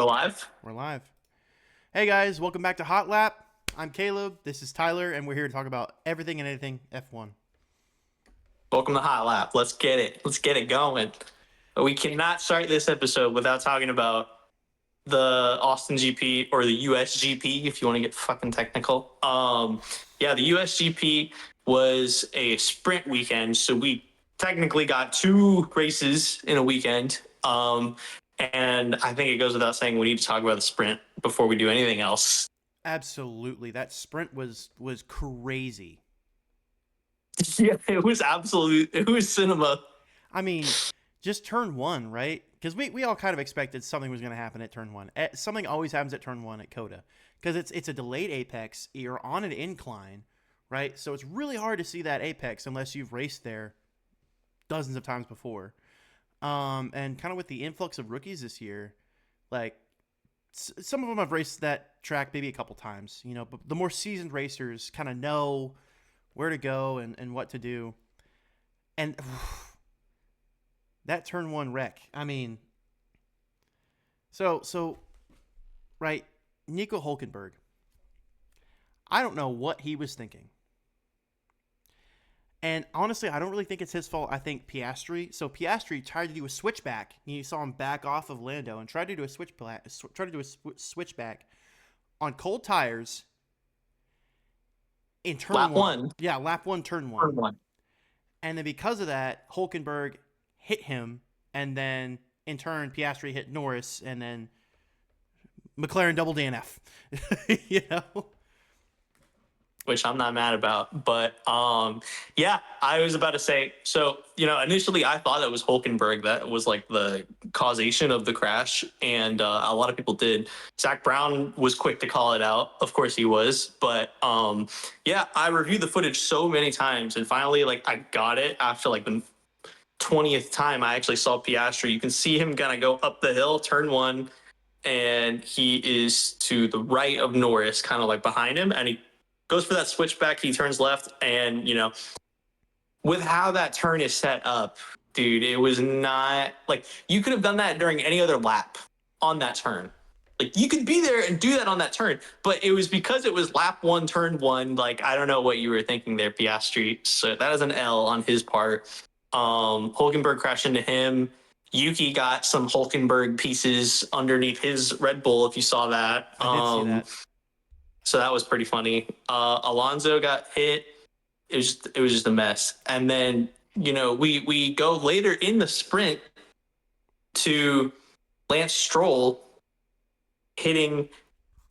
live. We're live. Hey guys, welcome back to Hotlap. I'm Caleb. This is Tyler, and we're here to talk about everything and anything F1. Welcome to Hotlap. Let's get it. Let's get it going. We cannot start this episode without talking about the Austin GP or the US GP, if you want to get fucking technical. The US GP was a sprint weekend, so we technically got two races in a weekend. And I think it goes without saying we need to talk about the sprint before we do anything else. Absolutely, that sprint was crazy. Yeah, it was absolute. It was cinema. I mean, just turn one, right? Because we all kind of expected something was going to happen at turn one. Something always happens at turn one at Coda, because it's a delayed apex. You're on an incline, right? So it's really hard to see that apex unless you've raced there dozens of times before. And kind of with the influx of rookies this year, like some of them have raced that track maybe a couple times, but the more seasoned racers kind of know where to go and what to do. And that turn one wreck. I mean, so right, Nico Hulkenberg. I don't know what he was thinking. And honestly, I don't really think it's his fault. I think Piastri. So Piastri tried to do a switchback. You saw him back off of Lando and tried to do a switchback on cold tires in turn Lap one. Yeah, lap one, turn one. Turn one. And then because of that, Hulkenberg hit him, and then in turn Piastri hit Norris, and then McLaren double DNF. you know. Which I'm not mad about. But I was about to say, so, initially I thought it was Hulkenberg that was like the causation of the crash. And a lot of people did. Zach Brown was quick to call it out. Of course he was. But I reviewed the footage so many times. And finally, I got it after the 20th time I actually saw Piastri. You can see him kind of go up the hill, turn one. And he is to the right of Norris, kind of behind him. And he goes for that switchback. He turns left, and with how that turn is set up, dude, it was not you could have done that during any other lap on that turn. You could be there and do that on that turn, but it was because it was lap one, turn one. I don't know what you were thinking there, Piastri. So that is an L on his part. Hulkenberg crashed into him. Yuki got some Hulkenberg pieces underneath his Red Bull, if you saw that. I did see that. So that was pretty funny. Alonso got hit. It was just a mess. And then, we go later in the sprint to Lance Stroll hitting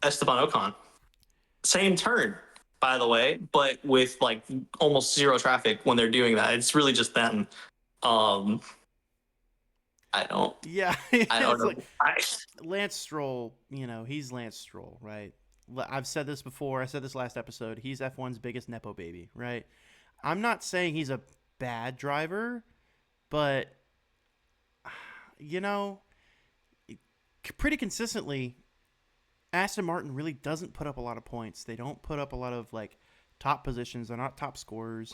Esteban Ocon. Same turn, by the way, but with almost zero traffic when they're doing that. It's really just them. I don't know. Lance Stroll, he's Lance Stroll, right? I've said this before. I said this last episode. He's F1's biggest Nepo baby, right? I'm not saying he's a bad driver, but, pretty consistently, Aston Martin really doesn't put up a lot of points. They don't put up a lot of, top positions. They're not top scorers.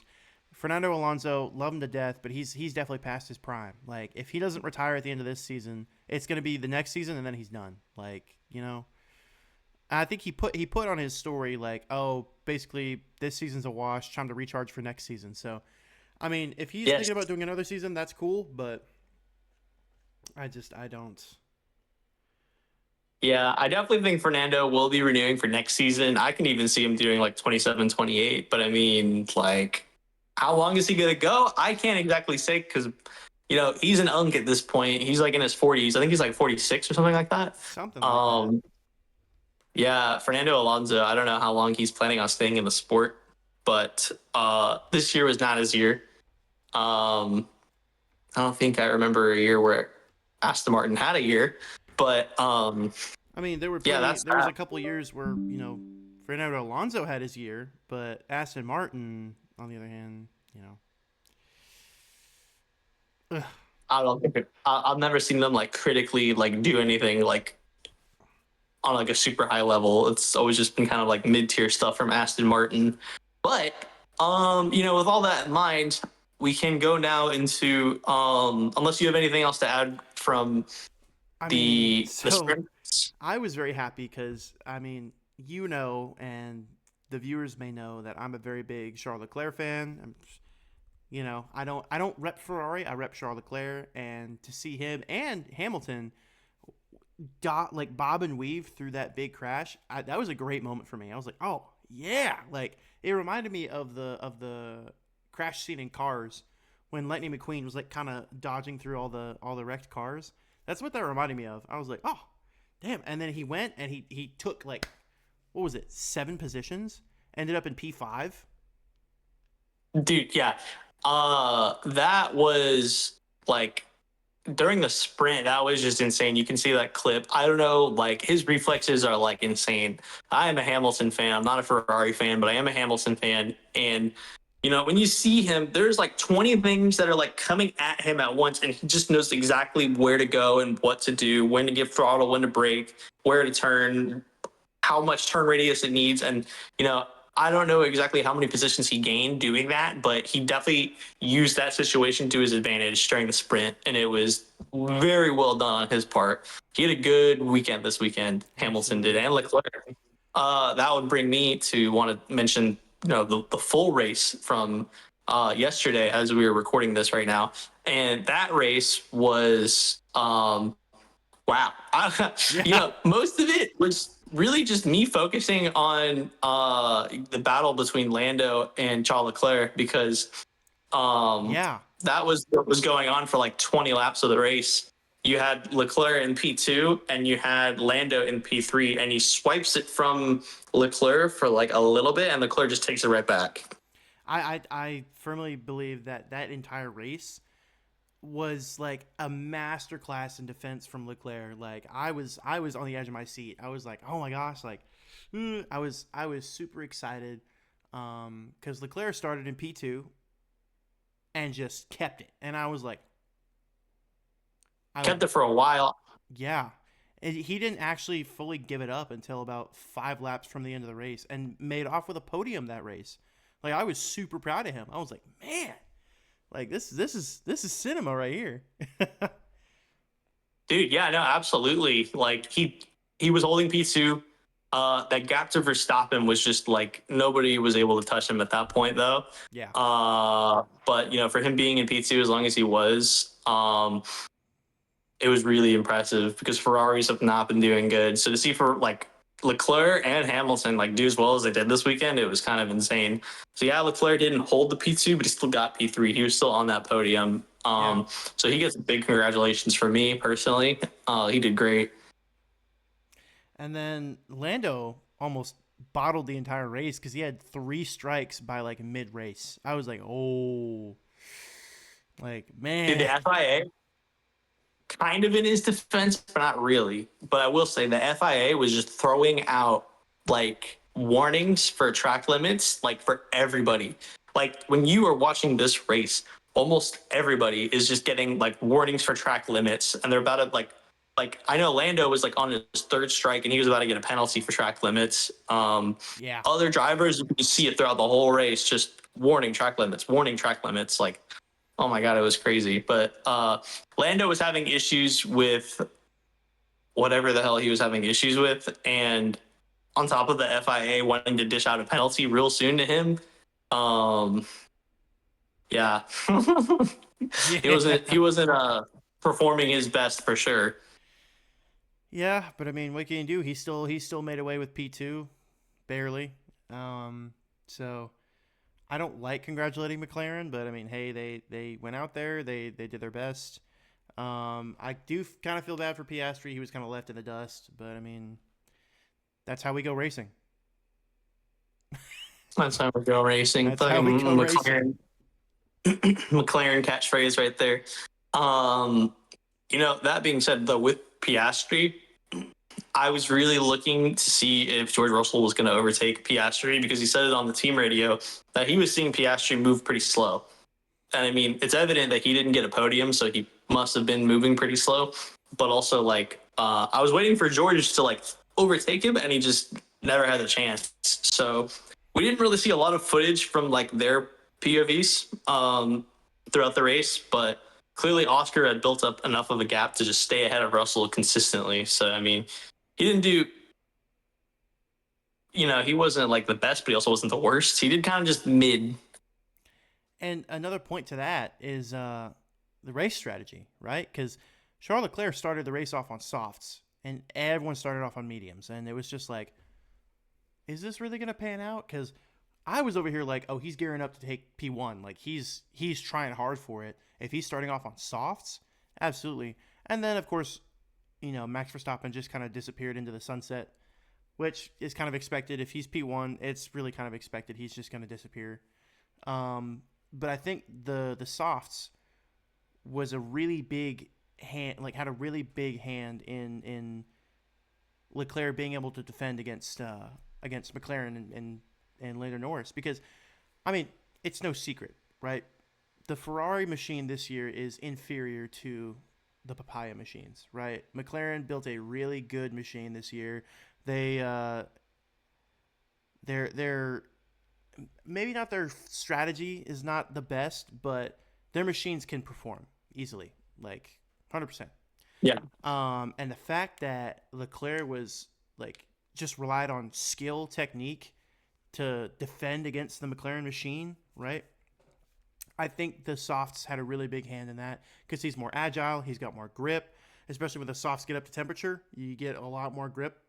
Fernando Alonso, love him to death, but he's definitely past his prime. If he doesn't retire at the end of this season, it's going to be the next season, and then he's done. I think he put on his story basically this season's a wash, time to recharge for next season. So, I mean, if he's thinking about doing another season, that's cool, but I don't. Yeah, I definitely think Fernando will be renewing for next season. I can even see him doing 27, 28, but I mean, how long is he going to go? I can't exactly say because, he's an unk at this point. He's in his 40s. I think he's 46 or something like that. Something like that. Yeah, Fernando Alonso, I don't know how long he's planning on staying in the sport, but this year was not his year. I don't think I remember a year where Aston Martin had a year, but I mean, there was a couple of years where, Fernando Alonso had his year, but Aston Martin, on the other hand, I don't think I've never seen them critically do anything on a super high level. It's always just been kind of mid-tier stuff from Aston Martin. But with all that in mind, we can go now into unless you have anything else to add from the sprint. I was very happy because I mean, and the viewers may know that I'm a very big Charles Leclerc fan. I don't rep Ferrari. I rep Charles Leclerc, and to see him and Hamilton like bob and weave through that big crash, that was a great moment for me. I was like, oh yeah, like it reminded me of the crash scene in Cars when Lightning McQueen was like kind of dodging through all the wrecked cars. That's what that reminded me of. I was like, oh damn. And then he went and he took like, what was it, 7 positions, ended up in P5. Dude, yeah. That was like during the sprint, that was just insane. You can see that clip. I don't know, like his reflexes are like insane. I am a Hamilton fan. I'm not a Ferrari fan, but I am a Hamilton fan. And when you see him, there's like 20 things that are like coming at him at once, and he just knows exactly where to go and what to do, when to give throttle, when to brake, where to turn, how much turn radius it needs. And, you know, I don't know exactly how many positions he gained doing that, but he definitely used that situation to his advantage during the sprint. And it was very well done on his part. He had a good weekend this weekend, Hamilton did, Absolutely. and Leclerc. That would bring me to want to mention, the full race from yesterday as we were recording this right now. And that race was wow. Yeah. Most of it was really just me focusing on the battle between Lando and Charles Leclerc because Yeah. that was what was going on for like 20 laps of the race. You had Leclerc in P2 and you had Lando in P3, and he swipes it from Leclerc for like a little bit, and Leclerc just takes it right back. I firmly believe that entire race was like a masterclass in defense from Leclerc. Like I was on the edge of my seat. I was like, oh my gosh, like I was super excited because Leclerc started in P2 and just kept it, and I was like, I Kept it for a while. yeah. And he didn't actually fully give it up until about 5 laps from the end of the race, and made off with a podium that race. Like I was super proud of him. I was like, man, like this is cinema right here. Dude, yeah, no, absolutely. Like he was holding P2. That gap to Verstappen was just like nobody was able to touch him at that point, though. Yeah. But for him being in P2 as long as he was, it was really impressive because Ferraris have not been doing good. So to see for like Leclerc and Hamilton like do as well as they did this weekend, it was kind of insane. So yeah, Leclerc didn't hold the P2, but he still got P3. He was still on that podium. Yeah. So he gets big congratulations from me personally. He did great. And then Lando almost bottled the entire race because he had 3 strikes by like mid race. I was like, oh, like Did man, the FIA kind of in his defense, but not really. But I will say the FIA was just throwing out like warnings for track limits, like for everybody. Like when you are watching this race, almost everybody is just getting like warnings for track limits, and they're about to like I know Lando was like on his third strike, and he was about to get a penalty for track limits. yeah, Other drivers, you see it throughout the whole race, just warning track limits, warning track limits. Like oh my god, it was crazy. But Lando was having issues with whatever the hell he was having issues with, and on top of the FIA wanting to dish out a penalty real soon to him, um, yeah, yeah, he wasn't performing his best for sure. yeah. But I mean, what can you do? He still made away with P2 barely. So I don't like congratulating McLaren, but I mean, hey, they went out there, they did their best. I do kind of feel bad for Piastri. He was kind of left in the dust, but I mean, that's how we go racing. That's how we go racing. That's Fucking how we go racing. McLaren catchphrase right there. Um, that being said, though, with Piastri, I was really looking to see if George Russell was going to overtake Piastri because he said it on the team radio that he was seeing Piastri move pretty slow. And I mean, it's evident that he didn't get a podium, so he must have been moving pretty slow. But also, like, I was waiting for George to like overtake him, and he just never had the chance. So we didn't really see a lot of footage from like their POVs throughout the race, but clearly Oscar had built up enough of a gap to just stay ahead of Russell consistently. So I mean, he didn't do, he wasn't like the best, but he also wasn't the worst. He did kind of just mid. And another point to that is the race strategy, right? Because Charles Leclerc started the race off on softs, and everyone started off on mediums, and it was just like, is this really gonna pan out? Because I was over here like, oh, he's gearing up to take P1, like he's trying hard for it. If he's starting off on softs, absolutely. And then of course, Max Verstappen just kind of disappeared into the sunset, which is kind of expected. If he's P1, it's really kind of expected. He's just going to disappear. But I think the softs was a really big hand, like had a really big hand in Leclerc being able to defend against McLaren and later Norris, because I mean it's no secret, right? The Ferrari machine this year is inferior to the papaya machines, right? McLaren built a really good machine this year. They they're maybe not, their strategy is not the best, but their machines can perform easily, like 100%. Yeah. And the fact that Leclerc was like just relied on skill, technique to defend against the McLaren machine, right? I think the softs had a really big hand in that because he's more agile, he's got more grip, especially when the softs get up to temperature, you get a lot more grip.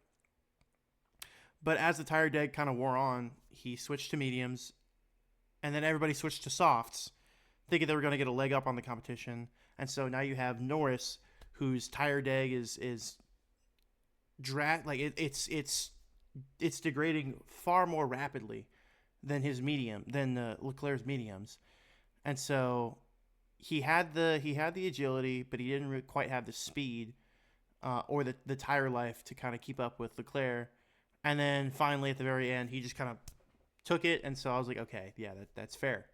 But as the tire deg kind of wore on, he switched to mediums, and then everybody switched to softs, thinking they were going to get a leg up on the competition. And so now you have Norris, whose tire deg is like it's degrading far more rapidly than his medium than Leclerc's mediums, and so he had the agility, but he didn't really quite have the speed or the tire life to kind of keep up with Leclerc. And then finally at the very end, he just kind of took it, and so I was like, okay, yeah, that's fair.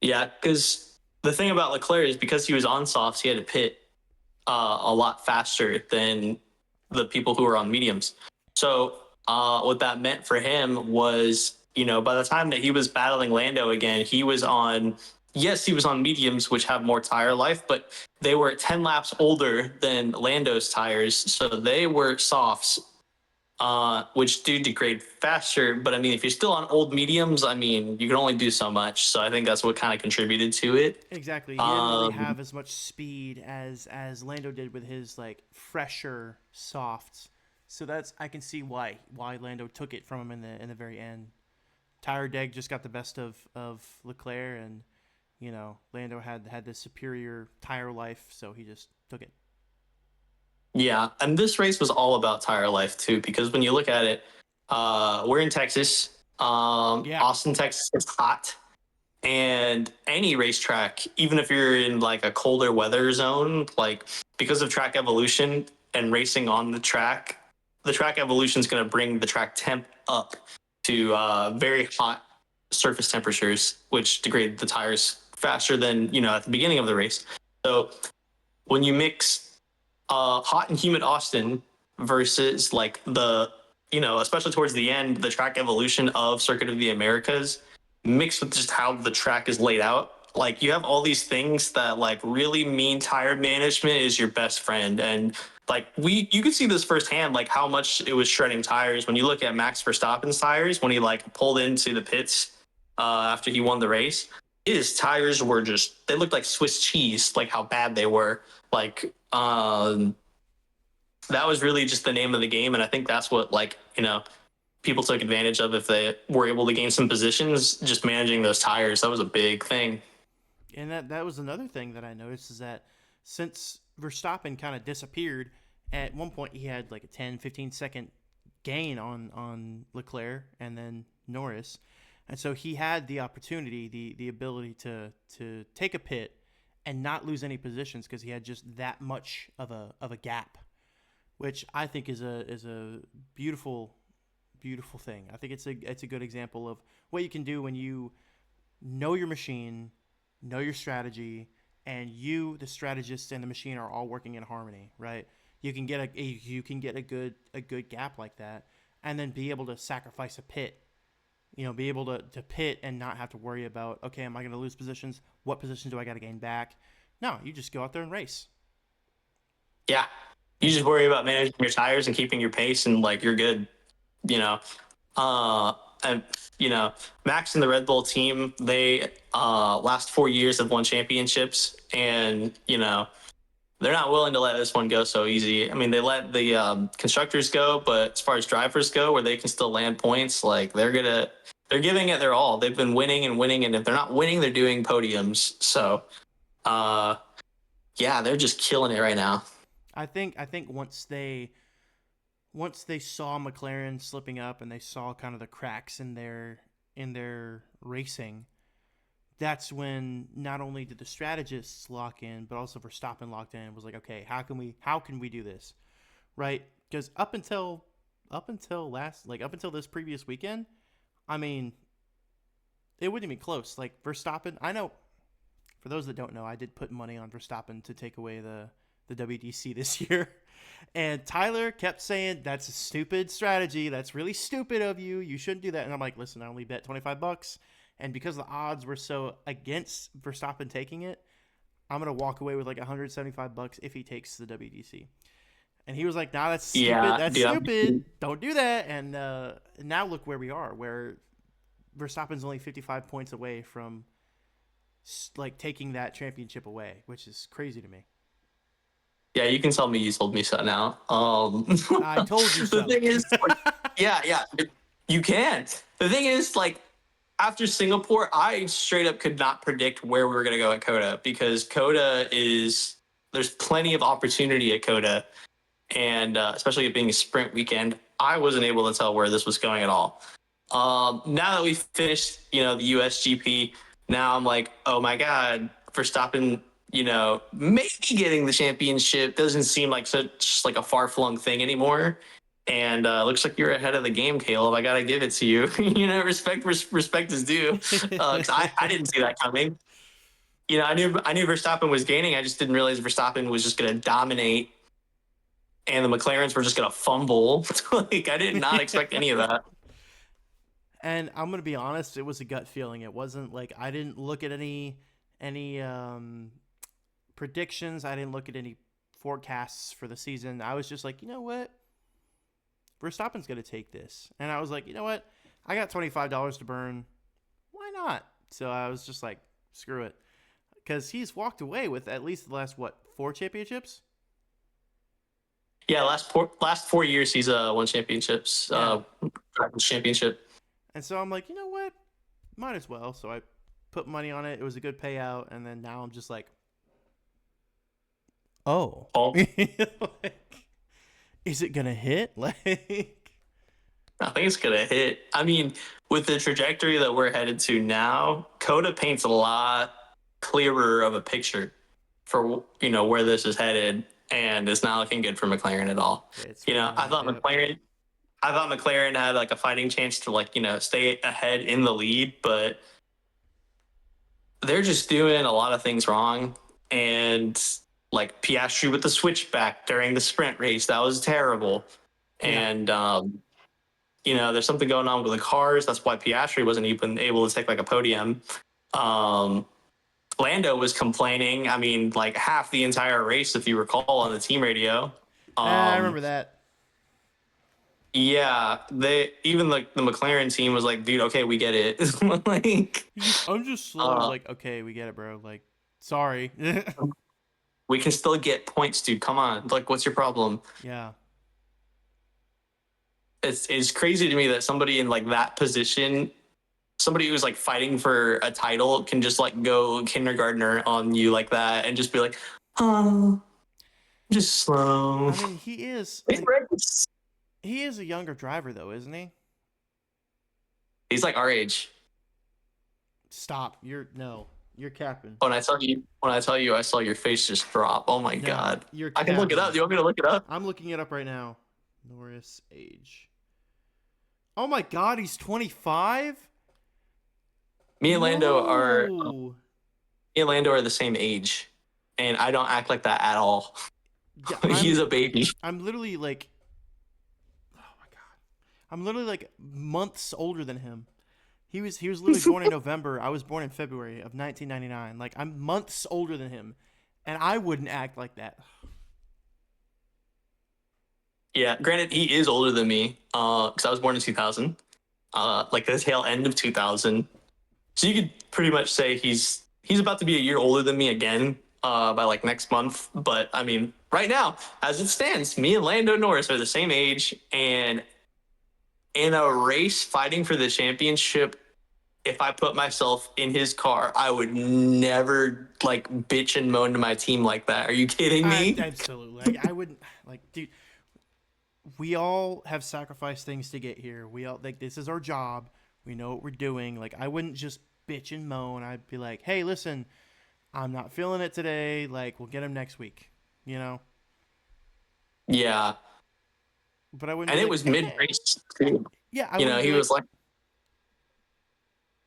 Yeah, because the thing about Leclerc is because he was on softs, he had to pit a lot faster than the people who were on mediums. So what that meant for him was, by the time that he was battling Lando again, he was on. Yes, he was on mediums, which have more tire life, but they were 10 laps older than Lando's tires, so they were softs, which do degrade faster. But I mean, if you're still on old mediums, I mean, you can only do so much. So I think that's what kind of contributed to it. Exactly. He didn't really Um, have as much speed as Lando did with his like fresher softs. So that's, I can see why Lando took it from him in the very end. Tire Deg just got the best of Leclerc, and Lando had this superior tire life, so he just took it. yeah, and this race was all about tire life too, because when you look at it, we're in Texas. Yeah, Austin, Texas is hot, and any racetrack, even if you're in like a colder weather zone, like because of track evolution and racing on the track evolution is going to bring the track temp up to very hot surface temperatures, which degrade the tires faster than at the beginning of the race. So when you mix hot and humid Austin versus like especially towards the end, the track evolution of Circuit of the Americas mixed with just how the track is laid out. Like you have all these things that like really mean tire management is your best friend. And like you could see this firsthand, like how much it was shredding tires when you look at Max Verstappen's tires when he like pulled into the pits after he won the race. His tires were just, they looked like Swiss cheese, like how bad they were. Like that was really just the name of the game, and I think that's what like people took advantage of if they were able to gain some positions. Just managing those tires, that was a big thing. and that was another thing that I noticed is that since Verstappen kind of disappeared, at one point he had like a 10-15 second gain on Leclerc and then Norris. And so he had the opportunity, the ability to take a pit and not lose any positions because he had just that much of a gap, which I think is a beautiful thing. I think it's a good example of what you can do when you know your machine, know your strategy, and you, the strategist, and the machine are all working in harmony, right? You can get a good gap like that, and then be able to sacrifice a pit. Be able to pit and not have to worry about, okay, am I going to lose positions? What position do I got to gain back? No, you just go out there and race. Yeah, You just worry about managing your tires and keeping your pace, and like you're good. You know, and Max and the Red Bull team, they last 4 years have won championships, and they're not willing to let this one go so easy. I mean, they let the constructors go, but as far as drivers go, where they can still land points, like they're giving it their all. They've been winning and winning, and if they're not winning, they're doing podiums. So, uh, yeah, they're just killing it right now. I think once they saw McLaren slipping up and they saw kind of the cracks in their racing, that's when not only did the strategists lock in, but also Verstappen locked in and was like, okay, how can we do this, right? Because up until this previous weekend, I mean, it wouldn't be close. Like Verstappen, I know for those that don't know, I did put money on Verstappen to take away the WDC this year. And Tyler kept saying that's a stupid strategy. That's really stupid of you. You shouldn't do that. And I'm like, listen, I only bet $25, and because the odds were so against Verstappen taking it, I'm gonna walk away with like $175 if he takes the WDC. And he was like, nah, that's stupid. Yeah, That's dude. stupid. Don't do that. And now look where we are, where Verstappen's only 55 points away from like taking that championship away, which is crazy to me. Yeah, you can tell me you told me so now. I told you The so. thing is, like, yeah, yeah, you can. The thing is, like, after Singapore, I straight up could not predict where we were going to go at Coda, because there's plenty of opportunity at Coda. And especially it being a sprint weekend, I wasn't able to tell where this was going at all. Now that we've finished, the USGP, now I'm like, oh my God, Verstappen, maybe getting the championship doesn't seem like such like a far flung thing anymore. And looks like you're ahead of the game, Caleb. I gotta give it to you. Respect is due. 'Cause I didn't see that coming. I knew Verstappen was gaining. I just didn't realize Verstappen was just gonna dominate, and the McLarens were just gonna fumble. Like I did not expect any of that. And I'm gonna be honest, it was a gut feeling. It wasn't like I didn't look at any predictions. I didn't look at any forecasts for the season. I was just like, you know what, Verstappen's gonna take this, and I was like, you know what, I got $25 to burn. Why not? So I was just like, screw it, because he's walked away with at least the last four championships. Yeah, last 4 years he's won championships, Yeah. drivers championship. And so I'm like, you know what? Might as well. So I put money on it. It was a good payout. And then now I'm just like, oh. Oh, Like, is it going to hit? Like, I think it's gonna hit. I mean, with the trajectory that we're headed to now, Coda paints a lot clearer of a picture for where this is headed, and it's not looking good for McLaren at all. it's You really know, I not. thought Yep. McLaren I thought McLaren had like a fighting chance to stay ahead in the lead, but they're just doing a lot of things wrong. And like Piastri with the switchback during the sprint race, that was terrible. Yeah. And there's something going on with the cars. That's why Piastri wasn't even able to take like a podium. Um, Lando was complaining. I mean, like half the entire race, if you recall, on the team radio. I Um, remember that. Yeah, they even like the McLaren team was like, dude, okay, we get it. like, He's like, I'm just slow. uh, Like, okay, we get it, bro. Like, sorry. we can still get points, dude. Come on, like, what's your problem? Yeah. It's crazy to me that somebody in like that position, somebody who's like fighting for a title, can just like go kindergartner on you like that and just be like, oh, just slow. I mean, he is a younger driver, though, isn't he? He's like our age. Stop. You're capping. When I tell you, I saw your face just drop. Oh my No, god. you're I can look it up. capping. Do you want me to look it up? I'm looking it up right now. Norris age. Oh my god, he's 25? Me and Lando are No. me and Lando are the same age, and I don't act like that at all. Yeah, He's a baby. I'm literally like, oh my god. I'm literally like months older than him. He was literally born in November. I was born in February of 1999. Like, I'm months older than him, and I wouldn't act like that. Yeah, granted, he is older than me, because I was born in 2000, like the tail end of 2000. So you could pretty much say he's about to be a year older than me again, by like next month. But I mean, right now, as it stands, me and Lando Norris are the same age, and in a race fighting for the championship, if I put myself in his car, I would never like bitch and moan to my team like that. Are you kidding me? Absolutely. I wouldn't like, dude. We all have sacrificed things to get here. We all like this is our job. We know what we're doing. Like I wouldn't just bitch and moan. I'd be like, hey, listen, I'm not feeling it today. Like we'll get him next week. You know. Yeah, But I wouldn't and be it like, was mid hey. race too. Yeah, I You wouldn't know, be he like, was like,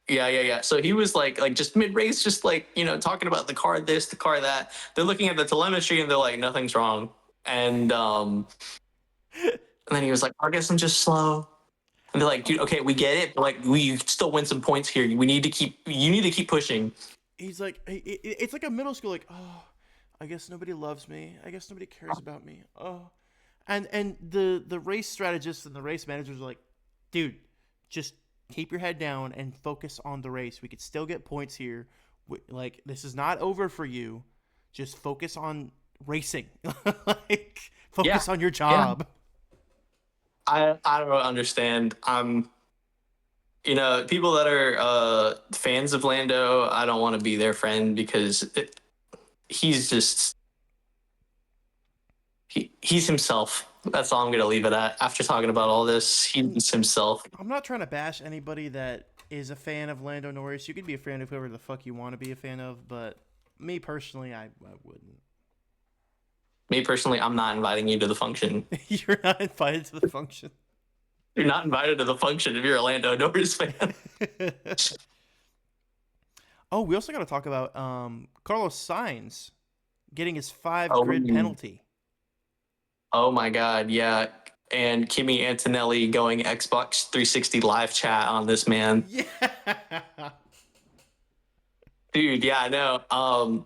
yeah. So he was like just mid race, just like talking about the car this, the car that. They're looking at the telemetry and they're like, nothing's wrong. And then he was like, I guess I'm just slow. And they're like, dude, okay, we get it, but like we still win some points here. We need to keep. You need to keep pushing. he's like, it's like a middle school. Like, oh, I guess nobody loves me. I guess nobody cares about me. Oh, and the race strategists and the race managers are like, dude, just keep your head down and focus on the race. We could still get points here. Like this is not over for you. Just focus on racing. Like Yeah, focus on your yeah. job. I don't understand. People that are fans of Lando, I don't want to be their friend because he's just he's himself. That's all I'm gonna leave it at. After talking about all this, he's himself. I'm not trying to bash anybody that is a fan of Lando Norris. You could be a fan of whoever the fuck you want to be a fan of, but me personally, I wouldn't. Me personally, I'm not inviting you to the function. You're not invited to the function. You're not invited to the function if you're a Lando Norris fan. Oh, we also got to talk about Carlos Sainz getting his 5 grid Oh, penalty. oh my God, yeah. And Kimi Antonelli going Xbox 360 live chat on this man. Yeah. Dude, yeah, I know.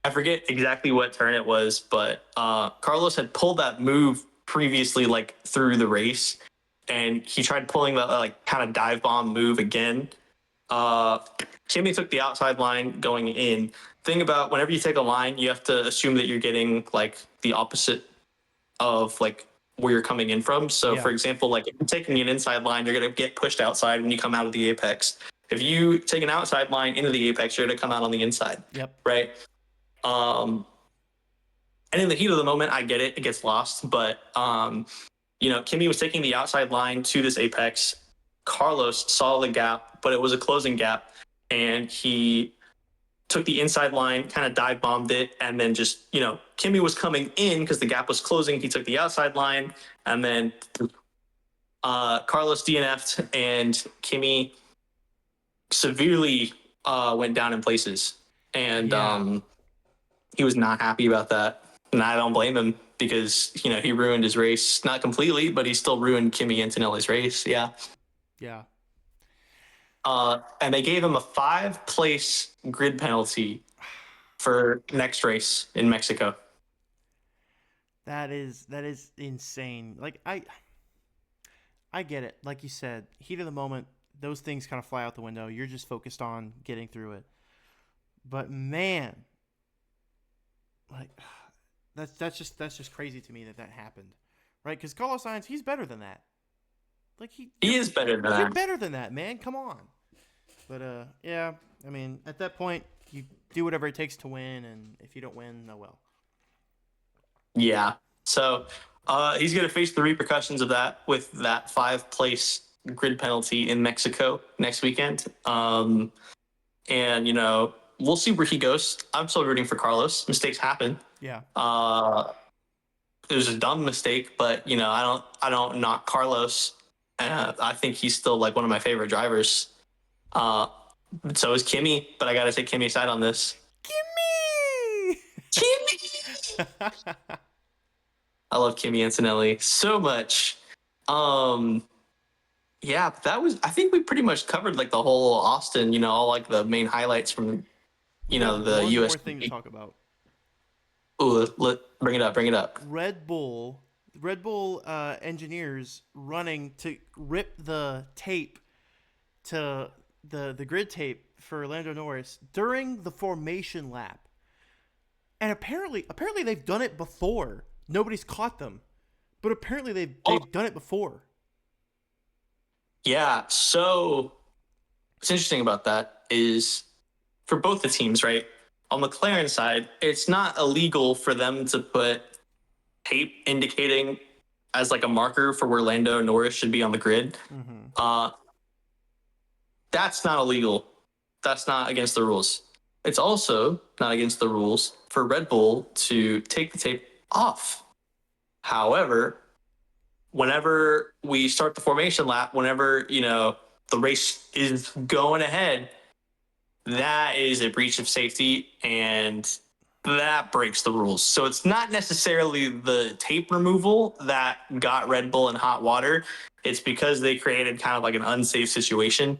I forget exactly what turn it was, but Carlos had pulled that move previously, like through the race, and he tried pulling that like kind of dive bomb move again. Uh, Kimmy took the outside line going in. Thing about whenever you take a line, you have to assume that you're getting like the opposite of like where you're coming in from. So, Yeah. for example, like if you're taking an inside line, you're gonna get pushed outside when you come out of the apex. If you take an outside line into the apex, you're gonna come out on the inside, Yep. right? Um, and in the heat of the moment, I get it; it gets lost. But Kimmy was taking the outside line to this apex. Carlos saw the gap, but it was a closing gap, and he took the inside line, kind of dive bombed it, and then just Kimmy was coming in because the gap was closing. He took the outside line, and then Carlos DNF'd, and Kimmy severely went down in places, and Yeah. he was not happy about that. And I don't blame him because he ruined his race, not completely, but he still ruined Kimi Antonelli's race. Yeah. Yeah. And they gave him a 5 place grid penalty for next race in Mexico. That is insane. Like I get it. Like you said, heat of the moment, those things kind of fly out the window. You're just focused on getting through it. But man, like that's just crazy to me that happened, right? Because Carlos Sainz, he's better than that. Like He is better than you're that. better than that, man. Come on. But yeah. I mean, at that point, you do whatever it takes to win, and if you don't win, oh well. Yeah. So he's going to face the repercussions of that with that 5 place grid penalty in Mexico next weekend. And we'll see where he goes. I'm still rooting for Carlos. Mistakes happen. Yeah. Uh, it was a dumb mistake, but I don't knock Carlos. I think he's still like one of my favorite drivers. Uh, so is Kimmy, but I got to take Kimmy's side on this. Gimme! Kimmy! I love Kimmy Antonelli so much. Um, yeah, that was. I think we pretty much covered like the whole Austin. All like the main highlights from We got the one US. more thing to talk about. Ooh, bring it up. Bring it up. Red Bull Red Bull engineers running to rip the tape to the grid tape for Lando Norris during the formation lap. And apparently they've done it before. Nobody's caught them, but apparently Oh, they've done it before. yeah. So what's interesting about that is for both the teams, right? On McLaren side, it's not illegal for them to put tape indicating as like a marker for where Lando Norris should be on the grid. Mm-hmm. Uh, that's not illegal. That's not against the rules. It's also not against the rules for Red Bull to take the tape off. However, whenever we start the formation lap, whenever, the race is going ahead, that is a breach of safety and that breaks the rules. So it's not necessarily the tape removal that got Red Bull in hot water. It's because they created kind of like an unsafe situation.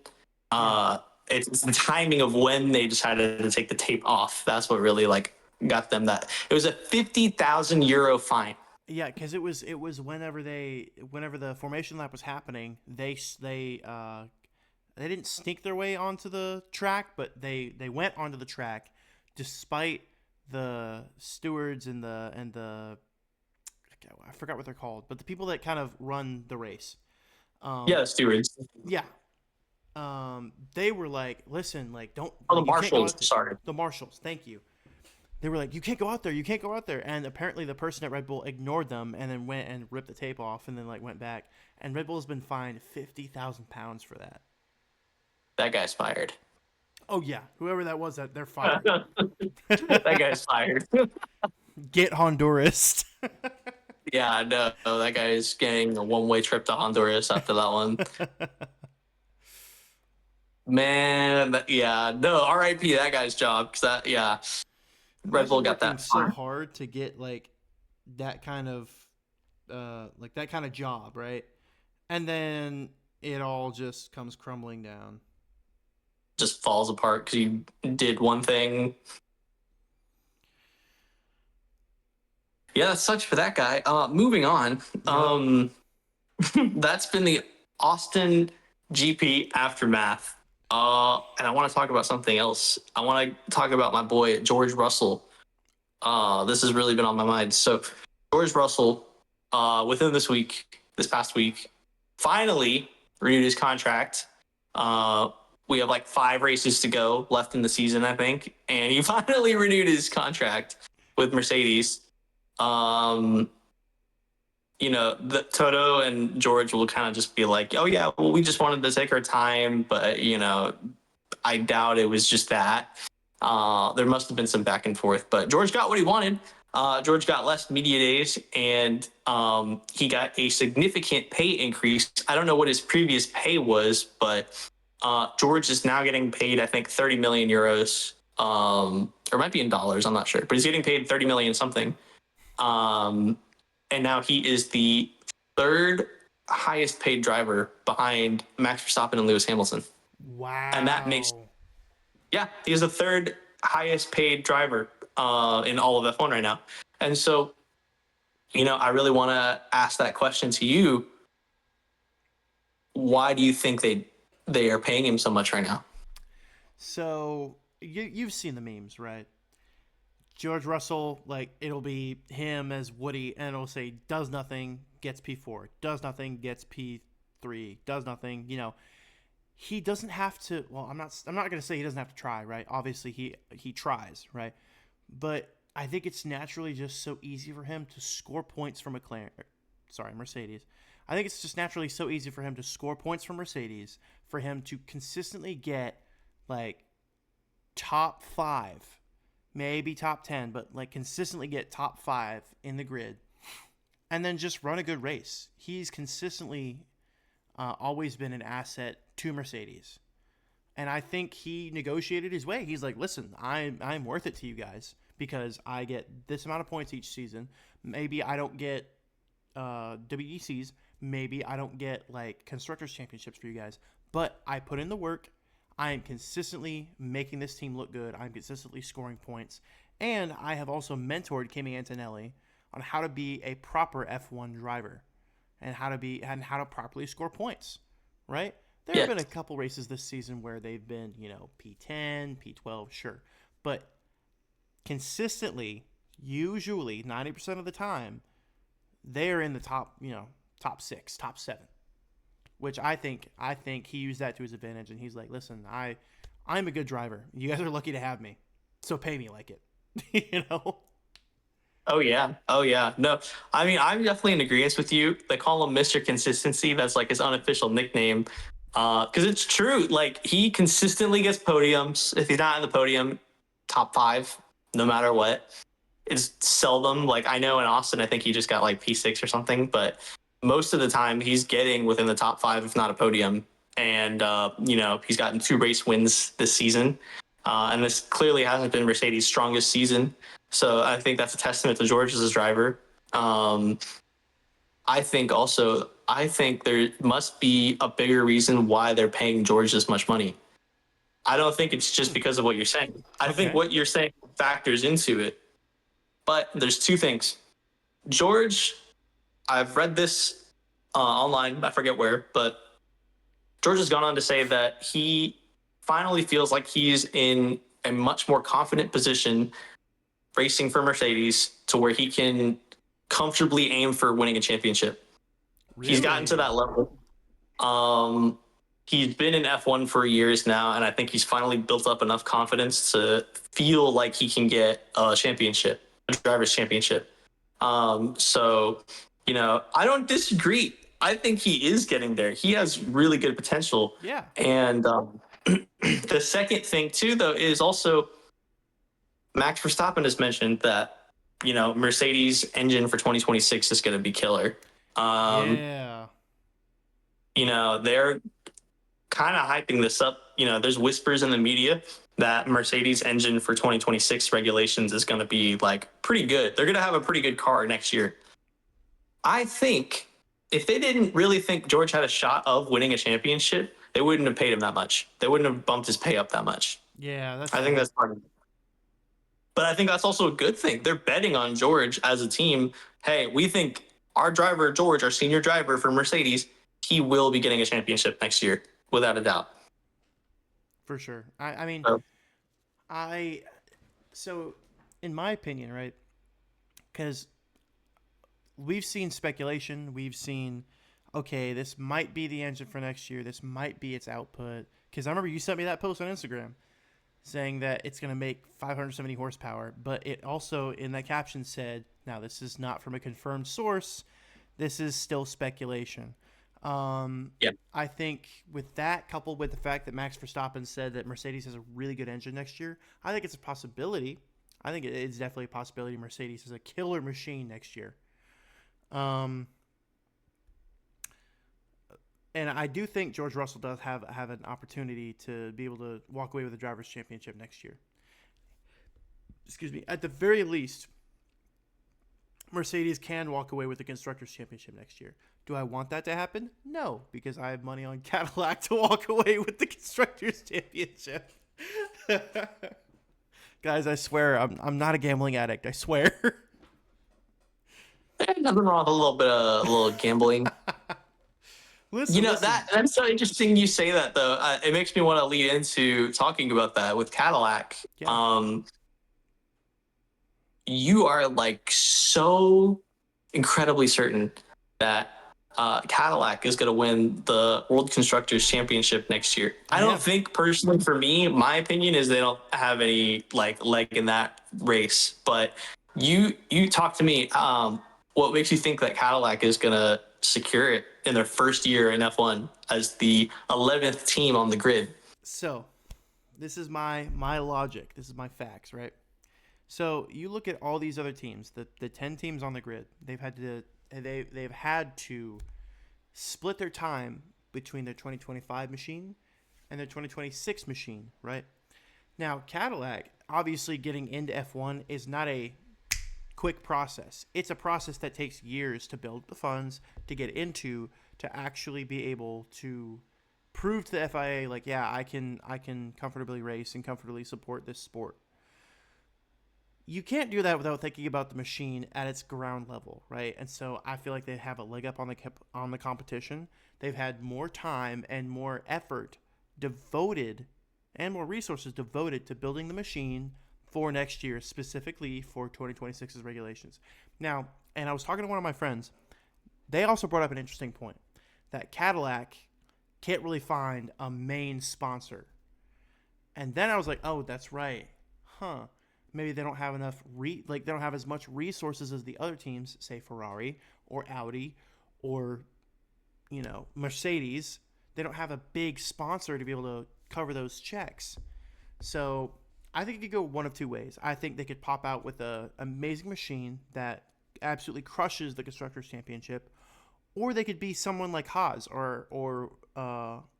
Yeah. Uh, it's the timing of when they decided to take the tape off. That's what really like got them that. It was a 50,000 euro fine. Yeah, because it was whenever the formation lap was happening, they didn't sneak their way onto the track, but they went onto the track despite the stewards and the I forgot what they're called, but the people that kind of run the race. Yeah, stewards. Yeah. They were like, listen, like don't Oh, the like you can't go marshals. out there. Sorry. The marshals, thank you. They were like, you can't go out there, you can't go out there. And apparently the person at Red Bull ignored them and then went and ripped the tape off and then like went back. And Red Bull's been fined £50,000 for that. That guy's fired. Oh yeah, whoever that was, that they're fired. That guy's fired. Get Honduras. Yeah, no, that guy is getting a one-way trip to Honduras after that one. Man, yeah, no, RIP that guy's job because that, yeah, Red Bull Imagine got working that so far. hard to get that kind of that kind of job, right? And then it all just comes crumbling down. Just falls apart because you did one thing. Yeah, that sucks for that guy. Moving on. Yep. That's been the Austin GP aftermath. And I want to talk about something else. I want to talk about my boy George Russell. This has really been on my mind. So George Russell, within this past week, finally renewed his contract. We have like 5 races to go left in the season, I think, and he finally renewed his contract with Mercedes. Um, the Toto and George will kind of just be like, "Oh yeah, well we just wanted to take our time," but I doubt it was just that. There must have been some back and forth, but George got what he wanted. George got less media days, and he got a significant pay increase. I don't know what his previous pay was, but George is now getting paid, I think, 30 million euros, or it might be in dollars. I'm not sure, but he's getting paid 30 million something. Um, and now he is the third highest paid driver behind Max Verstappen and Lewis Hamilton. And that makes, Wow. yeah, he's the third highest paid driver in all of F1 right now. And so, I really want to ask that question to you. Why do you think they are paying him so much right now? So you've seen the memes, right? George Russell, like it'll be him as Woody, and it'll say does nothing, gets P4, does nothing, gets P3, does nothing. He doesn't have to. Well, I'm not gonna say he doesn't have to try, right? Obviously, he tries, right? But I think it's naturally just so easy for him to score points from Mercedes. I think it's just naturally so easy for him to score points from Mercedes, for him to consistently get like top 5, maybe top 10, but like consistently get top 5 in the grid and then just run a good race. He's consistently always been an asset to Mercedes. And I think he negotiated his way. He's like, listen, I'm worth it to you guys because I get this amount of points each season. Maybe I don't get WECs. Maybe I don't get like constructors championships for you guys. But I put in the work. I am consistently making this team look good. I'm consistently scoring points. And I have also mentored Kimi Antonelli on how to be a proper F1 driver and how to properly score points, right? There have Yeah. been a couple races this season where they've been, P10, P12, sure. But consistently, usually 90% of the time, they are in the top, top 6, top 7, which I think he used that to his advantage and he's like, "Listen, I'm a good driver. You guys are lucky to have me. So pay me like it." you know? Oh yeah. Oh yeah. No, I mean I'm definitely in agreement with you. They call him Mr. Consistency. That's like his unofficial nickname. Because it's true. Like he consistently gets podiums. If he's not in the podium, top five, no matter what. It's seldom. Like I know in Austin, I think he just got like P6 or something, but most of the time he's getting within the top five, if not a podium. And he's gotten 2 race wins this season, and this clearly hasn't been Mercedes' strongest season. So I think that's a testament to George as a driver. Um, I think there must be a bigger reason why they're paying George this much money. I don't think it's just because of what you're saying. I think Okay. what you're saying factors into it. But there's two things. George, I've read this online, I forget where, but George has gone on to say that he finally feels like he's in a much more confident position racing for Mercedes to where he can comfortably aim for winning a championship. He's gotten to Really? that level. Um, he's been in F1 for years now, and I think he's finally built up enough confidence to feel like he can get a championship, a driver's championship. So, I don't disagree. I think he is getting there. He has really good potential. Yeah. And the second thing, too, though, is also Max Verstappen has mentioned that, Mercedes engine for 2026 is going to be killer. Um, Yeah. they're kind of hyping this up. There's whispers in the media that Mercedes engine for 2026 regulations is going to be like pretty good. They're going to have a pretty good car next year. I think if they didn't really think George had a shot of winning a championship, they wouldn't have paid him that much. They wouldn't have bumped his pay up that much. Yeah, that's I think fair. that's part of it. But I think that's also a good thing. They're betting on George as a team. Hey, we think our driver, George, our senior driver for Mercedes, he will be getting a championship next year, without a doubt. For sure. I mean, So, I so in my opinion, right? Cuz we've seen speculation, we've seen okay, this might be the engine for next year. This might be its output. Cuz I remember you sent me that post on Instagram saying that it's going to make 570 horsepower, but it also in that caption said, now this is not from a confirmed source. This is still speculation. yeah. I think with that, coupled with the fact that Max Verstappen said that Mercedes has a really good engine next year, I think it's a possibility. I think it's definitely a possibility Mercedes has a killer machine next year. Um, and I do think George Russell does have an opportunity to be able to walk away with the drivers' championship next year. Excuse me. At the very least, Mercedes can walk away with the constructors' championship next year. Do I want that to happen? No, because I have money on Cadillac to walk away with the constructors' championship. Guys, I swear I'm not a gambling addict. I swear. Nothing wrong with a little gambling. Listen. That's so interesting you say that though. It makes me want to lead into talking about that with Cadillac. Yeah. You are like so incredibly certain that Cadillac is going to win the World Constructors Championship next year. I I don't am. think personally, for me, my opinion is they don't have any like leg in that race. But you talk to me. What makes you think that Cadillac is going to secure it in their first year in F1 as the 11th team on the grid? So, this is my logic. This is my facts, right? So you look at all these other teams, the 10 teams on the grid. They've had to split their time between their 2025 machine and their 2026 machine, right? Now, Cadillac, obviously getting into F1 is not a quick process. It's a process that takes years to build the funds, to get into, to actually be able to prove to the FIA like, yeah, I can comfortably race and comfortably support this sport. you can't do that without thinking about the machine at its ground level, right? And so I feel like they have a leg up on the competition. They've had more time and more effort devoted and more resources devoted to building the machine for next year, specifically for 2026's regulations. Now, and I was talking to one of my friends. They also brought up an interesting point that Cadillac can't really find a main sponsor. And then I was like, oh, that's right. Huh. Maybe they don't have enough like they don't have as much resources as the other teams, say Ferrari or Audi or Mercedes. They don't have a big sponsor to be able to cover those checks. So I think it could go one of two ways. I think they could pop out with a amazing machine that absolutely crushes the constructors championship, or they could be someone like Haas or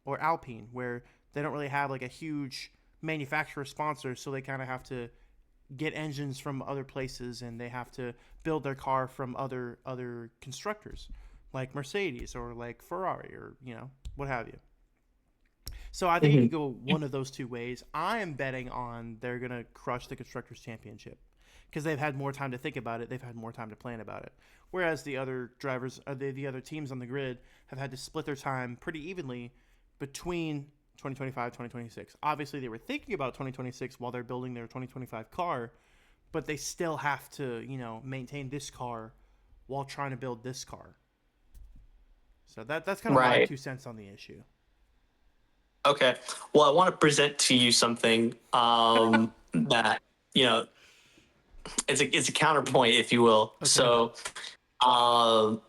Alpine, where they don't really have like a huge manufacturer sponsor, so they kind of have to get engines from other places and they have to build their car from other constructors like Mercedes or like Ferrari or what have you. So I think it could Mhm. go one of those two ways. I am betting on they're gonna crush the constructors championship because they've had more time to think about it. They've had more time to plan about it. Whereas the other drivers, the other teams on the grid, have had to split their time pretty evenly between 2025 2026. Obviously, they were thinking about 2026 while they're building their 2025 car, but they still have to maintain this car while trying to build this car. So that's kind of my Right. 2 cents on the issue. Okay. Well, I want to present to you something that you know it's a counterpoint, if you will. Okay. So um,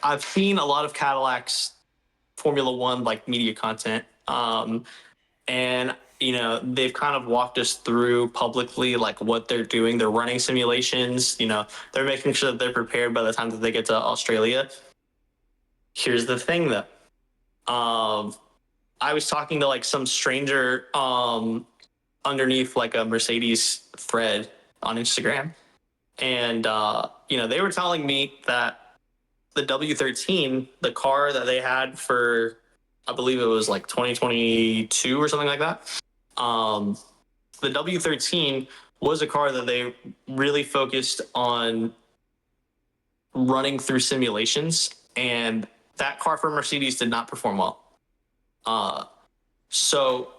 I've seen a lot of Cadillac's Formula One like media content, and they've kind of walked us through publicly like what they're doing. They're running simulations. They're making sure that they're prepared by the time that they get to Australia. Here's the thing, though. I was talking to like some stranger underneath like a Mercedes thread on Instagram, and they were telling me that the W13, the car that they had for, I believe it was like 2022 or something like that. Um, the W13 was a car that they really focused on running through simulations, and that car for Mercedes did not perform well. Uh, so,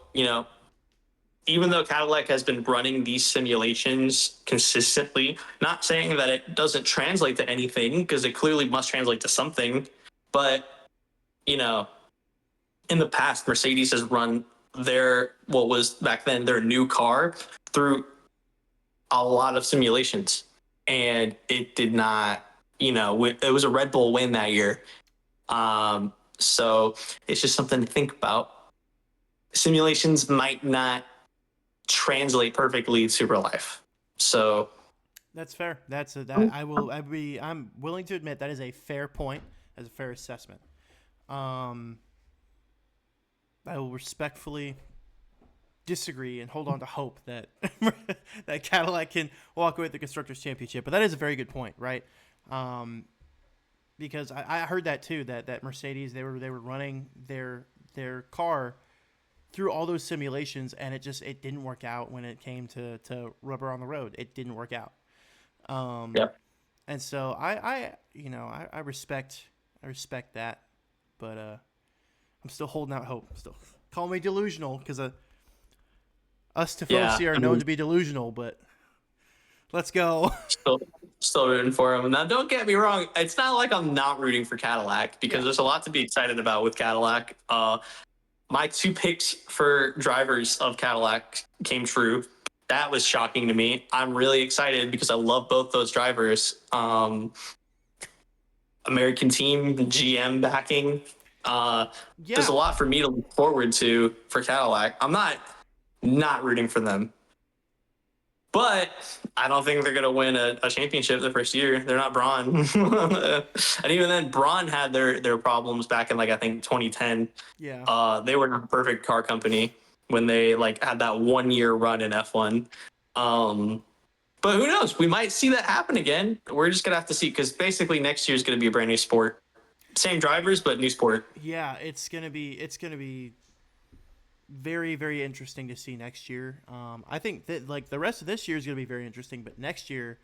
even though Cadillac has been running these simulations consistently, not saying that it doesn't translate to anything, because it clearly must translate to something, but, you know, in the past, Mercedes has run what was back then their new car through a lot of simulations, and it did not, it was a Red Bull win that year. So it's just something to think about. Simulations might not translate perfectly to real life. So That's fair. That I'm willing to admit that is a fair point, as a fair assessment. Um, I will respectfully disagree and hold on to hope that that Cadillac can walk away with the constructors championship. But that is a very good point, right? Um, because I heard that too. That Mercedes they were running their car through all those simulations, and it didn't work out when it came to rubber on the road. It didn't work out. Um, yeah, and so I respect that, but I'm still holding out hope. Still call me delusional because us yeah. Tifosi are I known mean, to be delusional, but let's go. still, still rooting for him. Now, don't get me wrong. It's not like I'm not rooting for Cadillac, because Yeah, there's a lot to be excited about with Cadillac. My two picks for drivers of Cadillac came true. That was shocking to me. I'm really excited because I love both those drivers. American team, GM backing. Uh, there's a yeah, lot for me to look forward to for Cadillac. I'm not rooting for them, but I don't think they're going to win a championship the first year. They're not Braun, and even then, Braun had their problems back in like I think 2010. yeah. They were a perfect car company when they like had that 1 year run in F1. Um, but who knows? We might see that happen again. We're just gonna have to see, because basically next year is gonna be a brand new sport. Same drivers, but new sport. Yeah, it's gonna be very, very interesting to see next year. I think that like the rest of this year is going to be very interesting, but next year,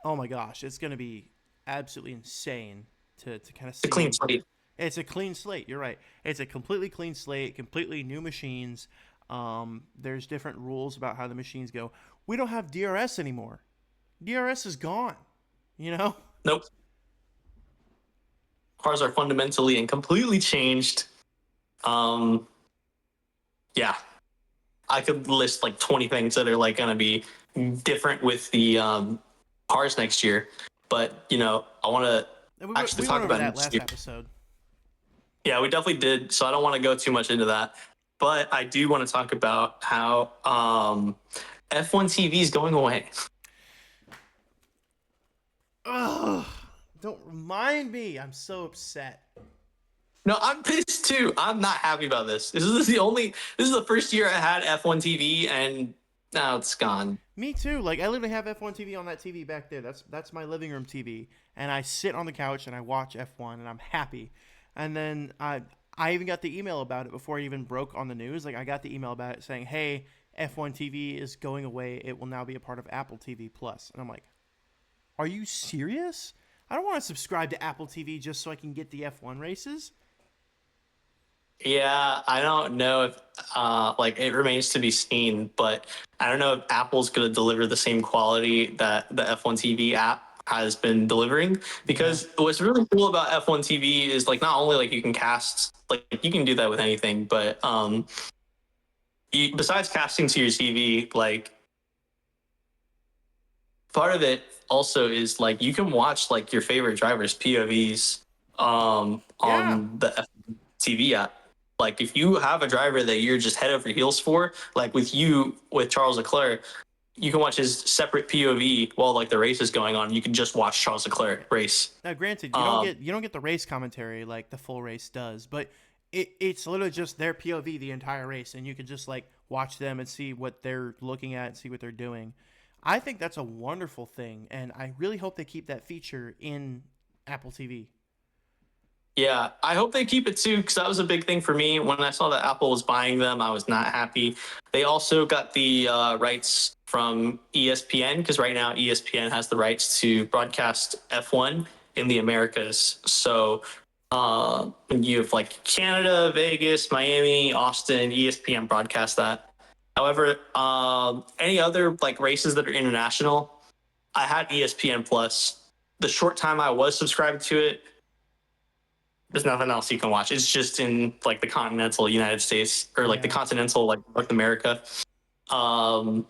oh my gosh, it's going to be absolutely insane to kind of The clean see. slate. It's a clean slate. You're right. It's a completely clean slate, completely new machines. There's different rules about how the machines go. We don't have DRS anymore. DRS is gone. You know? Nope. Cars are fundamentally and completely changed. Um, yeah, I could list like 20 things that are like going to be different with the cars next year. But I want to And actually we went talk over about that next last year. episode. Yeah, we definitely did. So I don't want to go too much into that. But I do want to talk about how F1 TV is going away. Ugh! Don't remind me. I'm so upset. No, I'm pissed too. I'm not happy about this. This is the first year I had F1 TV, and now it's gone. Me too. Like I literally have F1 TV on that TV back there. That's my living room TV, and I sit on the couch and I watch F1, and I'm happy. And then I even got the email about it before it even broke on the news. Like I got the email about it saying, "Hey, F1 TV is going away. It will now be a part of Apple TV Plus." And I'm like, "Are you serious? I don't want to subscribe to Apple TV just so I can get the F1 races." Yeah, I don't know if like it remains to be seen, but I don't know if Apple's going to deliver the same quality that the F1 TV app has been delivering. Yeah. Because what's really cool about F1 TV is like not only like you can cast, like you can do that with anything, but besides casting to your TV, like part of it also is like you can watch like your favorite drivers POVs Yeah. on the TV app. Like if you have a driver that you're just head over heels for, like with Charles Leclerc, you can watch his separate POV while like the race is going on. You can just watch Charles Leclerc race. Now, granted, Um, you don't get the race commentary like the full race does, but it's literally just their POV the entire race, and you can just like watch them and see what they're looking at and see what they're doing. I think that's a wonderful thing, and I really hope they keep that feature in Apple TV. Yeah, I hope they keep it too, because that was a big thing for me. When I saw that Apple was buying them, I was not happy. They also got the rights from ESPN, because right now ESPN has the rights to broadcast F1 in the Americas. So you have like Canada, Vegas, Miami, Austin, ESPN broadcast that. However, any other like races that are international, I had ESPN Plus. The short time I was subscribed to it, there's nothing else you can watch. It's just in like the continental United States or like the Yeah, continental like North America. Um,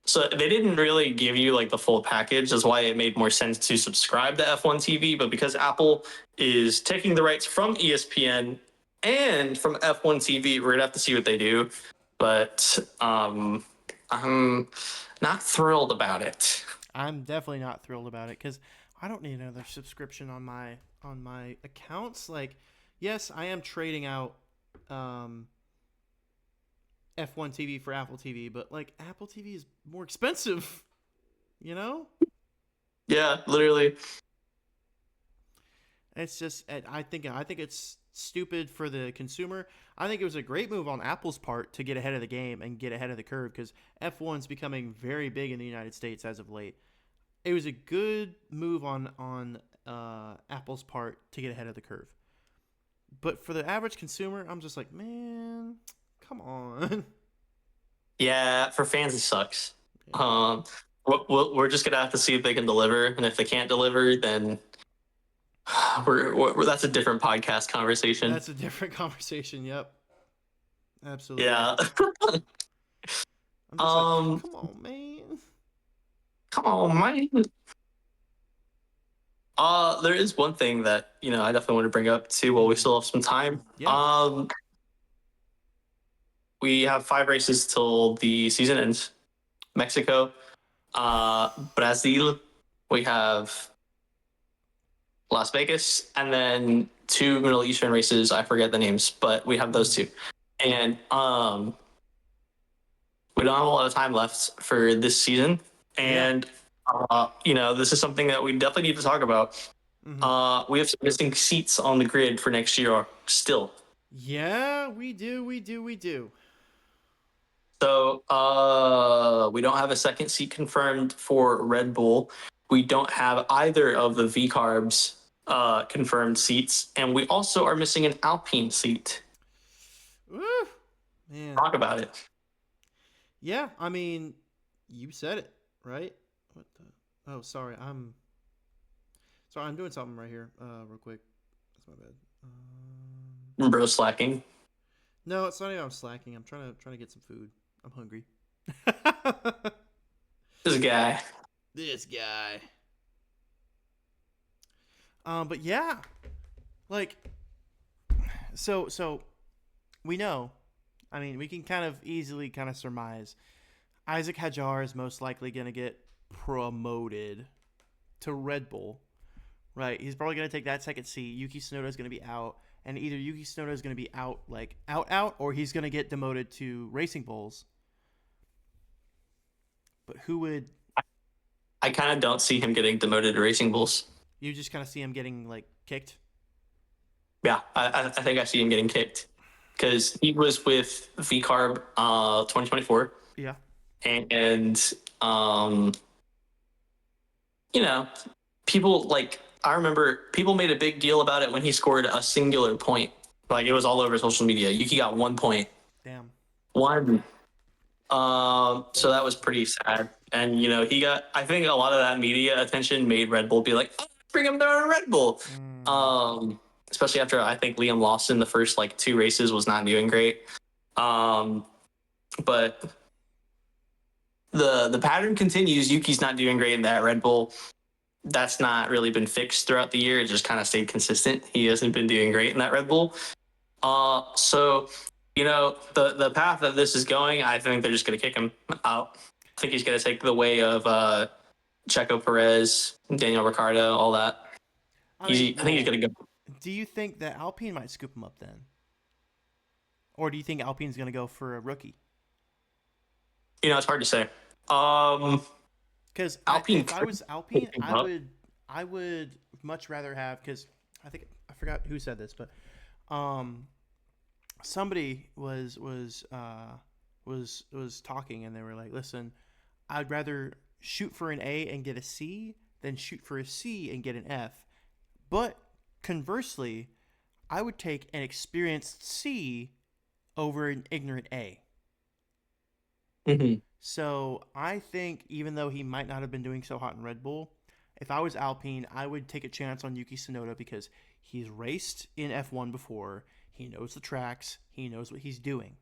so they didn't really give you like the full package. That's why it made more sense to subscribe to F1 TV. But because Apple is taking the rights from ESPN and from F1 TV, we're gonna have to see what they do. But I'm not thrilled about it. I'm definitely not thrilled about it because I don't need another subscription on my accounts. Like, yes, I am trading out um, F1 TV for Apple TV, but like Apple TV is more expensive, you know? Yeah, literally. It's just I think it's stupid for the consumer. I think it was a great move on Apple's part to get ahead of the game and get ahead of the curve because F1's becoming very big in the United States as of late. It was a good move on Apple's part to get ahead of the curve. But for the average consumer, I'm just like, man, come on. Yeah, for fans it sucks. Yeah, Um, we're just gonna have to see if they can deliver, and if they can't deliver, then that's a different podcast conversation. that's a different conversation. Yep, absolutely. Yeah. I'm just like, um, come on, man. come on, man. There is one thing that I definitely want to bring up too while we Mm, still have some time. yeah, We have 5 races till the season ends. Mexico, Brazil. We have Las Vegas, and then 2 Middle Eastern races. I forget the names, but we have those mm, two. And we don't have a lot of time left for this season. yeah. And this is something that we definitely need to talk about. Hmm. We have some missing seats on the grid for next year still. Yeah, we do, we do. So we don't have a second seat confirmed for Red Bull. We don't have either of the V carbs confirmed seats, and we also are missing an Alpine seat. Woo, man. Talk about it. Yeah, I mean, you said it, right? What the? Oh, sorry. I'm doing something right here, real quick. That's my bad. Bro slacking. No, it's not even I'm slacking. I'm trying to get some food. I'm hungry. This guy. This guy. But yeah, like so we know. I mean, we can kind of easily kind of surmise Isaac Hajar is most likely going to get promoted to Red Bull, right? He's probably going to take that second seat. Yuki Tsunoda is going to be out, and either Yuki Tsunoda is going to be out, like out, or he's going to get demoted to Racing Bulls. But who would I kind of don't see him getting demoted to Racing Bulls. you just kind of see him getting like kicked? Yeah, I think I see him getting kicked because he was with V Carb 2024, Yeah. and you know, people like I remember people made a big deal about it when he scored a singular point. Like it was all over social media. Yuki got 1 point. Damn. One. So that was pretty sad. And he got. I think a lot of that media attention made Red Bull be like, oh, bring him down to Red Bull. Especially after I think Liam Lawson the first like two races was not doing great. But the pattern continues. Yuki's not doing great in that Red Bull. That's not really been fixed throughout the year. It just kind of stayed consistent. He hasn't been doing great in that Red Bull. So the path that this is going, I think they're just going to kick him out. I think he's going to take the way of Checo Perez, Daniel Ricciardo, all that. I think he's going to go. Do you think that Alpine might scoop him up then? Or do you think Alpine's going to go for a rookie? It's hard to say. Because Alpine. If I was Alpine, I would much rather have, because I forgot who said this, but somebody was talking and they were like, listen, I'd rather shoot for an A and get a C than shoot for a C and get an F. But conversely, I would take an experienced C over an ignorant A. Mm-hmm. So I think even though he might not have been doing so hot in Red Bull, if I was Alpine, I would take a chance on Yuki Tsunoda because he's raced in F1 before. He knows the tracks. He knows what he's doing,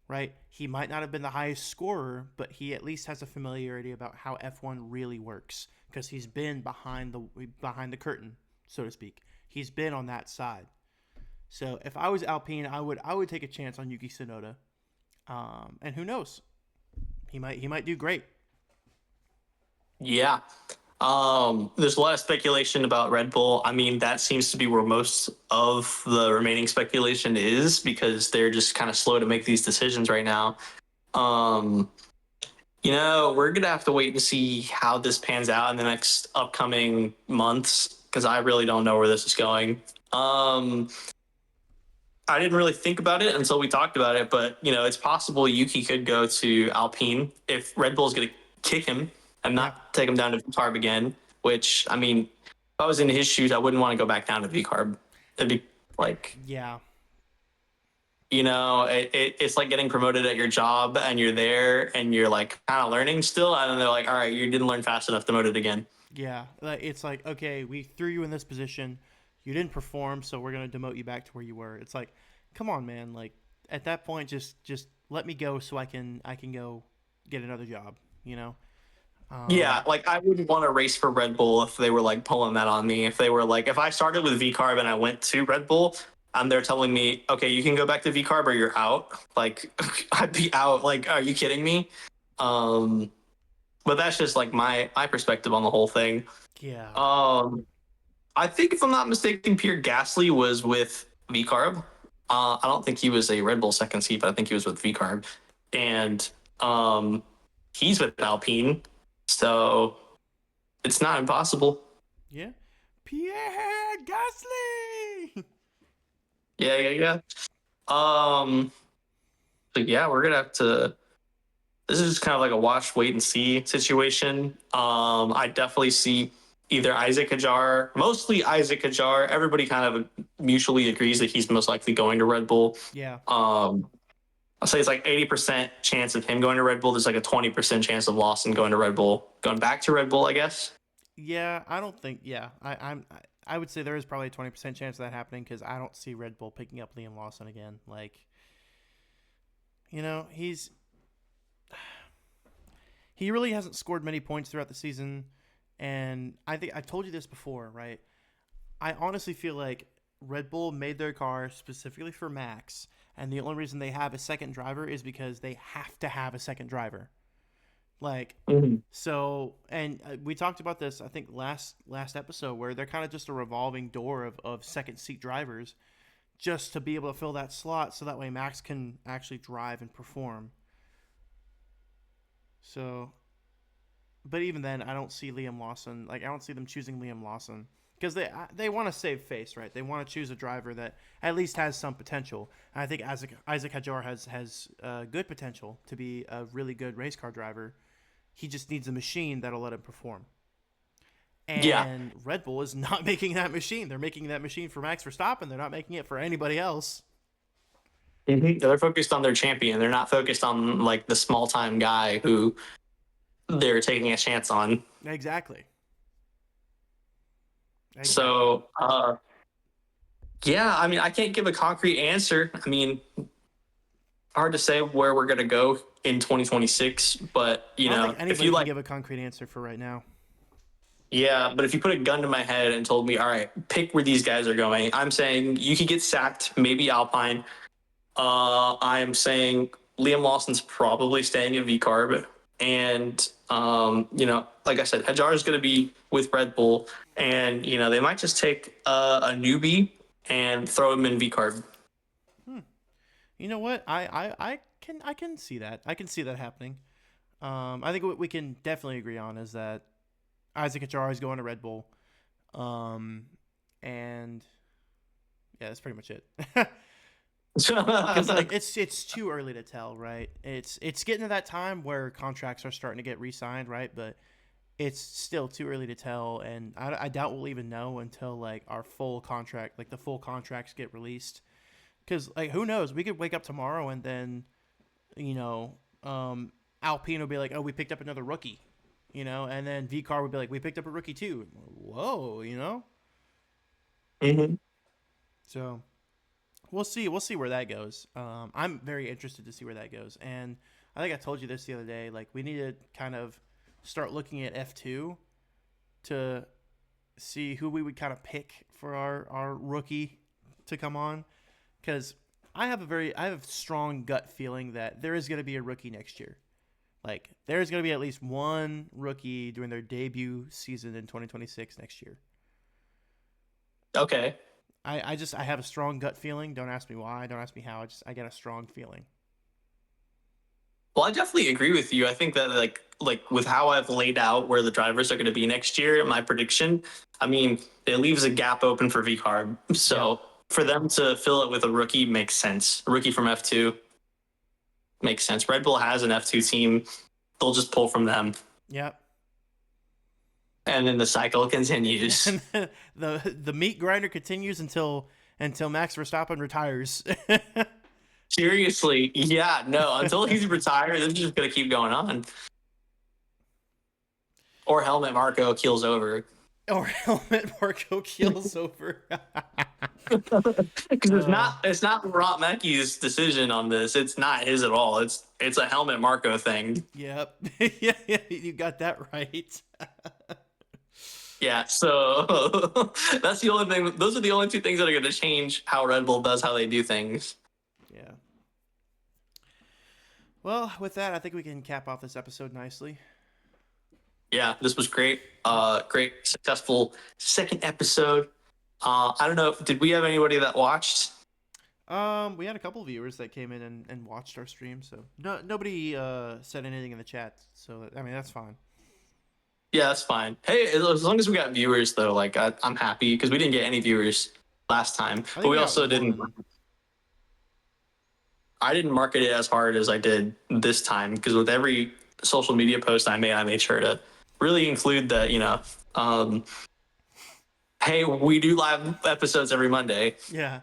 right? He might not have been the highest scorer, but he at least has a familiarity about how F1 really works because he's been behind the curtain, so to speak. He's been on that side. So if I was Alpine, I would take a chance on Yuki Tsunoda, and who knows, he might do great. Yeah. There's a lot of speculation about Red Bull. I mean, that seems to be where most of the remaining speculation is because they're just kind of slow to make these decisions right now. We're gonna have to wait and see how this pans out in the next upcoming months because I really don't know where this is going. I didn't really think about it until we talked about it, but it's possible Yuki could go to Alpine if Red Bull's going to kick him and not take him down to V-Carb again. Which I mean, if I was in his shoes, I wouldn't want to go back down to V-Carb. It'd be like, it's like getting promoted at your job and you're there and you're like kind of learning still, and then they're like, all right, you didn't learn fast enough, demoted again. Yeah, it's like, okay, we threw you in this position, you didn't perform, so we're gonna demote you back to where you were. It's like, come on, man. Like at that point, just let me go so I can go get another job. Yeah, like I wouldn't want to race for Red Bull if they were like pulling that on me. If they were like, if I started with V Carb and I went to Red Bull and they're telling me, okay, you can go back to V Carb or you're out. Like I'd be out. Like, are you kidding me? But that's just like my perspective on the whole thing. Yeah. I think if I'm not mistaken, Pierre Gasly was with V Carb. I don't think he was a Red Bull second seat, but I think he was with V Carb, and he's with Alpine, so it's not impossible. Yeah, Pierre Gasly. Yeah. Um, so yeah, we're gonna have to. This is just kind of like a watch, wait, and see situation. I definitely see either Isaac Hajar, mostly Isaac Hajar. Everybody kind of mutually agrees that he's most likely going to Red Bull. Yeah. Um, I'll say it's like 80% chance of him going to Red Bull. There's like a 20% chance of Lawson going to Red Bull, going back to Red Bull, I guess. Yeah, I don't think. Yeah, I would say there is probably a 20% chance of that happening because I don't see Red Bull picking up Liam Lawson again. Like, he really hasn't scored many points throughout the season, and I think I told you this before, right? I honestly feel like Red Bull made their car specifically for Max, and the only reason they have a second driver is because they have to have a second driver. Like, Mhm. so, and we talked about this, I think last episode, where they're kind of just a revolving door of second seat drivers, just to be able to fill that slot, so that way Max can actually drive and perform. So, but even then, I don't see Liam Lawson. Like, I don't see them choosing Liam Lawson because they want to save face, right? They want to choose a driver that at least has some potential. And I think Isaac Hajar has good potential to be a really good race car driver. He just needs a machine that'll let him perform. Yeah. And Red Bull is not making that machine. They're making that machine for Max Verstappen. They're not making it for anybody else. They're focused on their champion. They're not focused on like the small time guy who they're taking a chance on. Exactly. Exactly. So, yeah, I mean, I can't give a concrete answer. I mean, hard to say where we're going to go in 2026, but, I don't think if you anybody can like, give a concrete answer for right now. yeah, but if you put a gun to my head and told me, all right, pick where these guys are going, I'm saying you could get sacked, maybe Alpine. I'm saying Liam Lawson's probably staying in V Carb. And, like I said, Hajar is going to be with Red Bull. And, they might just take a newbie and throw him in V Carb. Hmm. You know what? I can see that. I can see that happening. I think what we can definitely agree on is that Isaac Achara is going to Red Bull. Um, and yeah, that's pretty much it. Because like it's too early to tell, right? It's getting to that time where contracts are starting to get re-signed, right? But it's still too early to tell, and I doubt we'll even know until like our full contract, like the full contracts get released. Because like who knows? We could wake up tomorrow and then you know Alpine will be like, oh, we picked up another rookie, and then VCAR would be like, we picked up a rookie too. Whoa. Mhm. So we'll see. We'll see where that goes. I'm very interested to see where that goes. And I think I told you this the other day. Like, we need to kind of start looking at F2 to see who we would kind of pick for our rookie to come on. Because I have a strong gut feeling that there is going to be a rookie next year. Like, there's going to be at least one rookie doing their debut season in 2026 next year. Okay. I have a strong gut feeling. Don't ask me why. Don't ask me how. I get a strong feeling. Well, I definitely agree with you. I think that like with how I've laid out where the drivers are going to be next year, my prediction, I mean, it leaves a gap open for VCarb. Yeah. So for them to fill it with a rookie makes sense. A rookie from F2 makes sense. Red Bull has an F2 team. They'll just pull from them. Yep. And then the cycle continues. And the meat grinder continues until Max Verstappen retires. Seriously, yeah, no, until he's retired, this is just going to keep going on. Or Helmet Marco keels over. Or Helmet Marco keels over. Because it's uh, not it's not Rob Mackey's decision on this. It's not his at all. It's a Helmet Marco thing. yep. Yeah, you got that right. Yeah, so that's the only thing. Those are the only two things that are going to change how Red Bull does how they do things. Yeah. Well, with that, I think we can cap off this episode nicely. Yeah, this was great. Great, successful second episode. I don't know. Did we have anybody that watched? We had a couple viewers that came in and watched our stream, so nobody said anything in the chat. So I mean that's fine. Yeah, that's fine. Hey, as long as we got viewers though, like I'm happy because we didn't get any viewers last time, I but think we we got also didn't. one. I didn't market it as hard as I did this time because with every social media post I made sure to really include that, um, hey, we do live episodes every Monday. Yeah.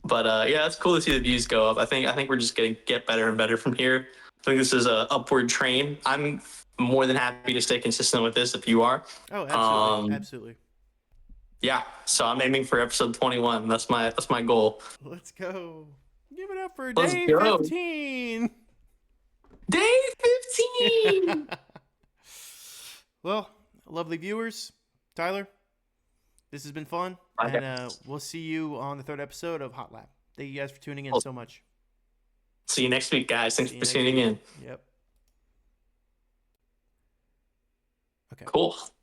But yeah, it's cool to see the views go up. I think we're just gonna get better and better from here. I think this is a upward train. I'm more than happy to stay consistent with this if you are. Oh, absolutely, Um, absolutely. yeah, so I'm aiming for episode 21. That's my goal. Let's go. Give it up for Let's day go. 15. Day 15. Well, lovely viewers, Tyler, this has been fun, Okay. and we'll see you on the third episode of Hotlap. Thank you guys for tuning in Cool. so much. See you next week, guys. Thanks See you for next tuning week. in. Yep. Okay. Cool.